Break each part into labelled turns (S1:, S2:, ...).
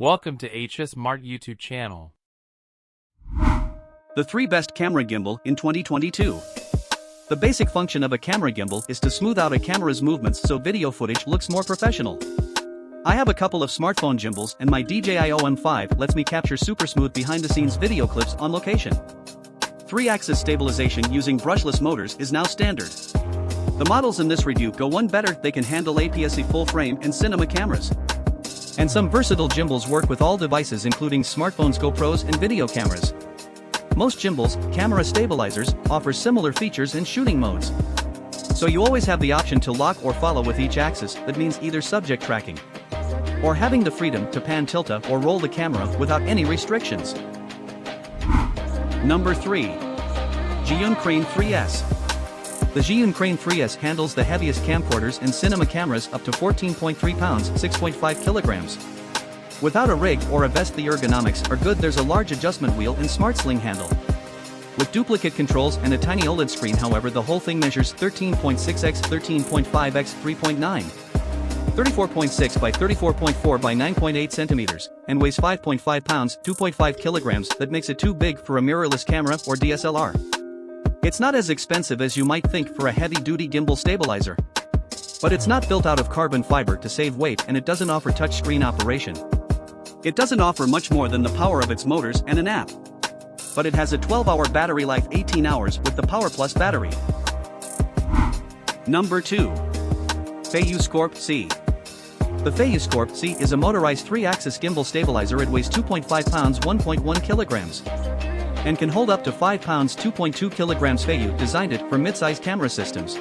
S1: Welcome to HS Mart YouTube channel.
S2: The 3 best camera gimbal in 2022. The basic function of a camera gimbal is to smooth out a camera's movements so video footage looks more professional. I have a couple of smartphone gimbals and my DJI OM5 lets me capture super smooth behind-the-scenes video clips on location. 3-axis stabilization using brushless motors is now standard. The models in this review go one better, they can handle APS-C full frame and cinema cameras. And some versatile gimbals work with all devices including smartphones, GoPros and video cameras. Most gimbals, camera stabilizers, offer similar features in shooting modes. So you always have the option to lock or follow with each axis, that means either subject tracking or having the freedom to pan, tilt or roll the camera without any restrictions. Number 3. Zhiyun Crane 3S. The Zhiyun Crane 3S handles the heaviest camcorders and cinema cameras up to 14.3 pounds, 6.5 kilograms. Without a rig or a vest, the ergonomics are good. There's a large adjustment wheel and smart sling handle. With duplicate controls and a tiny OLED screen, however, the whole thing measures 13.6x 13.5x 3.9, 34.6 by 34.4 by 9.8 centimeters, and weighs 5.5 pounds, 2.5 kilograms. That makes it too big for a mirrorless camera or DSLR. It's not as expensive as you might think for a heavy-duty gimbal stabilizer. But it's not built out of carbon fiber to save weight, and it doesn't offer touchscreen operation. It doesn't offer much more than the power of its motors and an app. But it has a 12-hour battery life, 18 hours with the Power Plus battery. Number 2. Feiyu Scorp C. The Feiyu Scorp C is a motorized 3-axis gimbal stabilizer. It weighs 2.5 pounds, 1.1 kilograms. And can hold up to 5 pounds, 2.2 kilograms. Feiyu designed it for mid-size camera systems.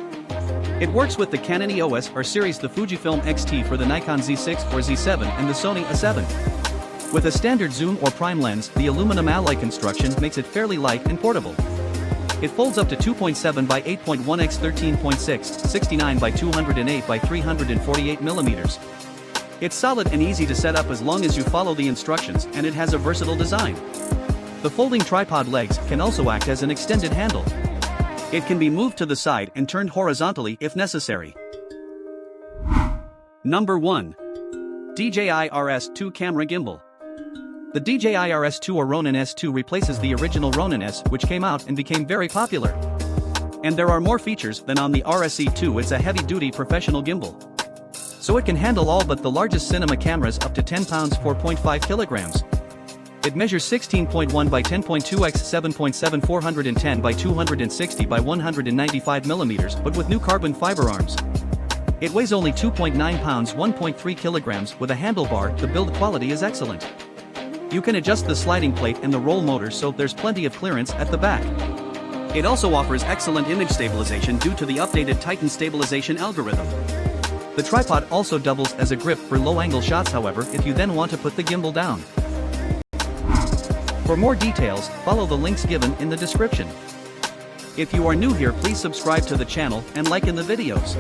S2: It works with the Canon EOS R series, the Fujifilm X-T for the Nikon Z6 or Z7 and the Sony A7. With a standard zoom or prime lens, the aluminum alloy construction makes it fairly light and portable. It folds up to 2.7 by 8.1x 13.6, 69 by 208 by 348 millimeters. It's solid and easy to set up as long as you follow the instructions, and it has a versatile design. The folding tripod legs can also act as an extended handle. It can be moved to the side and turned horizontally if necessary. Number 1. DJI RS 2 Camera Gimbal. The DJI RS 2 or Ronin S2 replaces the original Ronin S, which came out and became very popular. And there are more features than on the RS2. It's a heavy-duty professional gimbal. So it can handle all but the largest cinema cameras up to 10 pounds, 4.5 kilograms. It measures 16.1 by 10.2x 7.7, 410 by 260 by 195 millimeters, but with new carbon fiber arms. It weighs only 2.9 pounds, 1.3 kilograms. With a handlebar, the build quality is excellent. You can adjust the sliding plate and the roll motor so there's plenty of clearance at the back. It also offers excellent image stabilization due to the updated Titan stabilization algorithm. The tripod also doubles as a grip for low-angle shots, however, if you then want to put the gimbal down. For more details, follow the links given in the description. If you are new here, please subscribe to the channel and like in the videos.